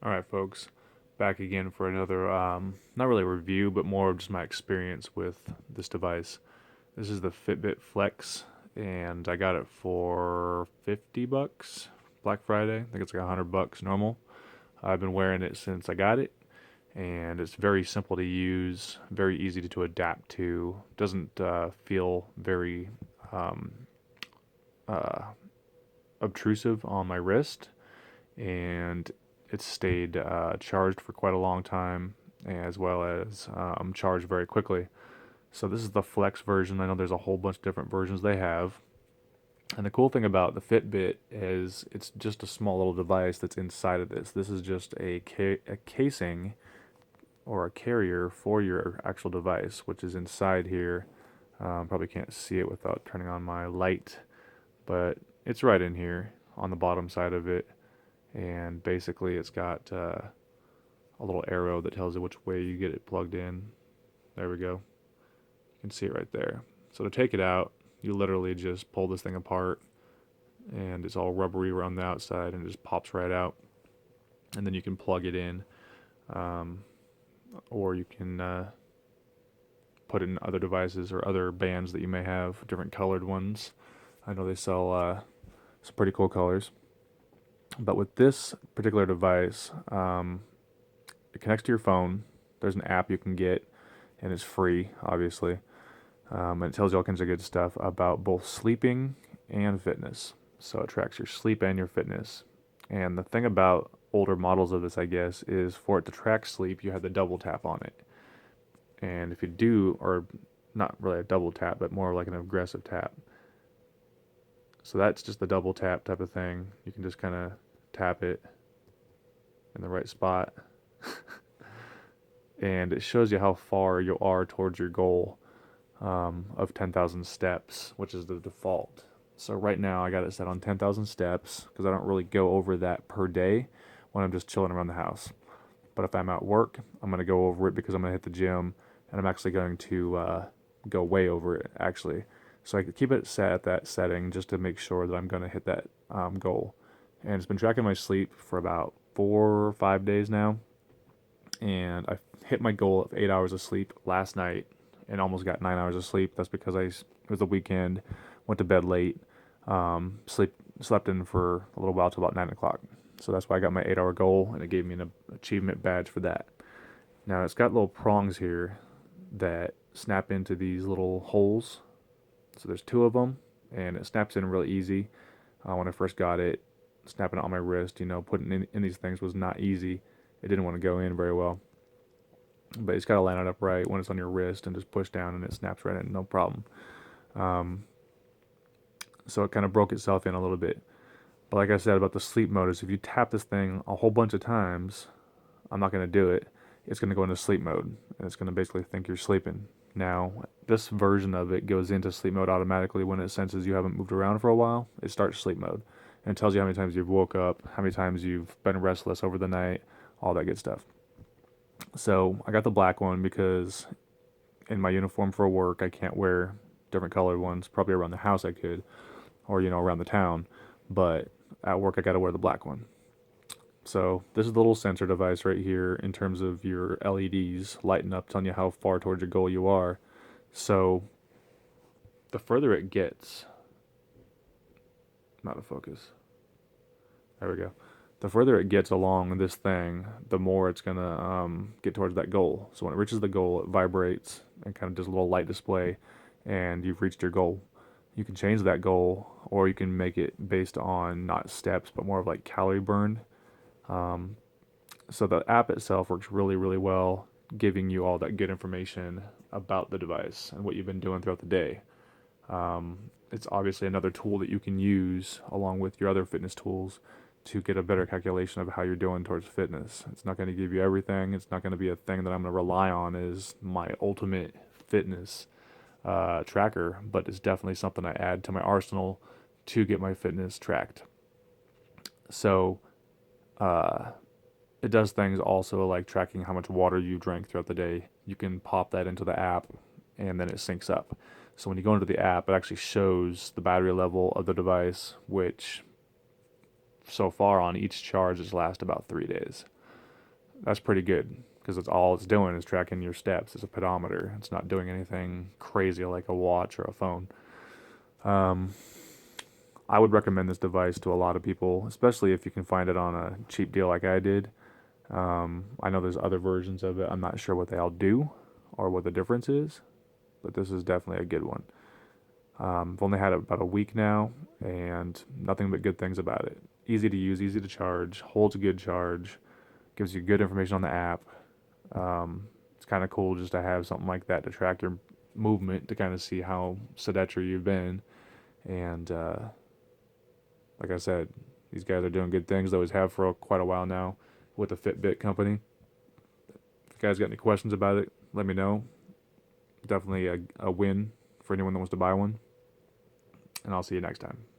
All right, folks, back again for another, not really a review, but more of just my experience with this device. This is the Fitbit Flex, and I got it for 50 bucks Black Friday. I think it's like 100 bucks normal. I've been wearing it since I got it, and it's very simple to use, very easy to adapt to. Doesn't feel very um, uh, obtrusive on my wrist, and it's stayed charged for quite a long time, as well as charged very quickly. So this is the Flex version. I know there's a whole bunch of different versions they have. And the cool thing about the Fitbit is it's just a small little device that's inside of this. This is just a casing or a carrier for your actual device, which is inside here. Probably can't see it without turning on my light, but it's right in here on the bottom side of it. And basically it's got a little arrow that tells you which way you get it plugged in. There we go. You can see it right there. So to take it out, you literally just pull this thing apart, and it's all rubbery around the outside, and it just pops right out. And then you can plug it in, um, or you can put it in other devices or other bands that you may have, different colored ones. I know they sell some pretty cool colors. But with this particular device, it connects to your phone. There's an app you can get, and it's free, obviously. And it tells you all kinds of good stuff about both sleeping and fitness. So it tracks your sleep and your fitness. And the thing about older models of this, I guess, is for it to track sleep, you have to double tap on it. And if you do, or not really a double tap, but more like an aggressive tap. So that's just the double tap type of thing. You can just kind of tap it in the right spot. And it shows you how far you are towards your goal of 10,000 steps, which is the default. So right now I got it set on 10,000 steps because I don't really go over that per day when I'm just chilling around the house. But if I'm at work, I'm going to go over it because I'm going to hit the gym, and I'm actually going to go way over it, actually. So I could keep it set at that setting just to make sure that I'm going to hit that goal. And it's been tracking my sleep for about 4 or 5 days now. And I hit my goal of 8 hours of sleep last night and almost got 9 hours of sleep. That's because it was the weekend, went to bed late, slept in for a little while till about 9 o'clock. So that's why I got my 8 hour goal, and it gave me an achievement badge for that. Now it's got little prongs here that snap into these little holes. So there's two of them, and it snaps in really easy. When I first got it, snapping it on my wrist, putting in these things was not easy. It didn't want to go in very well. But it's got to line it up right when it's on your wrist and just push down and it snaps right in, no problem. Um, so it kind of broke itself in a little bit. But like I said about the sleep mode, is if you tap this thing a whole bunch of times, I'm not going to do it. It's going to go into sleep mode, and it's going to basically think you're sleeping. Now, this version of it goes into sleep mode automatically when it senses you haven't moved around for a while. It starts sleep mode, and it tells you how many times you've woke up, how many times you've been restless over the night, all that good stuff. So I got the black one because in my uniform for work, I can't wear different colored ones. Probably around the house I could, or around the town, but at work I got to wear the black one. So this is the little sensor device right here in terms of your LEDs lighting up, telling you how far towards your goal you are. So the further it gets, not a focus. There we go. The further it gets along this thing, the more it's gonna get towards that goal. So when it reaches the goal, it vibrates and kind of does a little light display, and you've reached your goal. You can change that goal, or you can make it based on not steps, but more of like calorie burn. Um, so the app itself works really, really well, giving you all that good information about the device and what you've been doing throughout the day. It's obviously another tool that you can use along with your other fitness tools to get a better calculation of how you're doing towards fitness. It's not going to give you everything. It's not going to be a thing that I'm going to rely on as my ultimate fitness tracker, but it's definitely something I add to my arsenal to get my fitness tracked. So uh, it does things also like tracking how much water you drank throughout the day. You can pop that into the app, and then it syncs up. So when you go into the app, it actually shows the battery level of the device, which so far on each charge has lasted about 3 days. That's pretty good because it's all it's doing is tracking your steps. It's a pedometer. It's not doing anything crazy like a watch or a phone. Um, I would recommend this device to a lot of people, especially if you can find it on a cheap deal like I did. I know there's other versions of it. I'm not sure what they all do or what the difference is, but this is definitely a good one. I've only had it about a week now, and nothing but good things about it. Easy to use, easy to charge, holds a good charge, gives you good information on the app. It's kind of cool just to have something like that to track your movement to kind of see how sedentary you've been. And like I said, these guys are doing good things. They always have for quite a while now with the Fitbit company. If you guys got any questions about it, let me know. Definitely a win for anyone that wants to buy one. And I'll see you next time.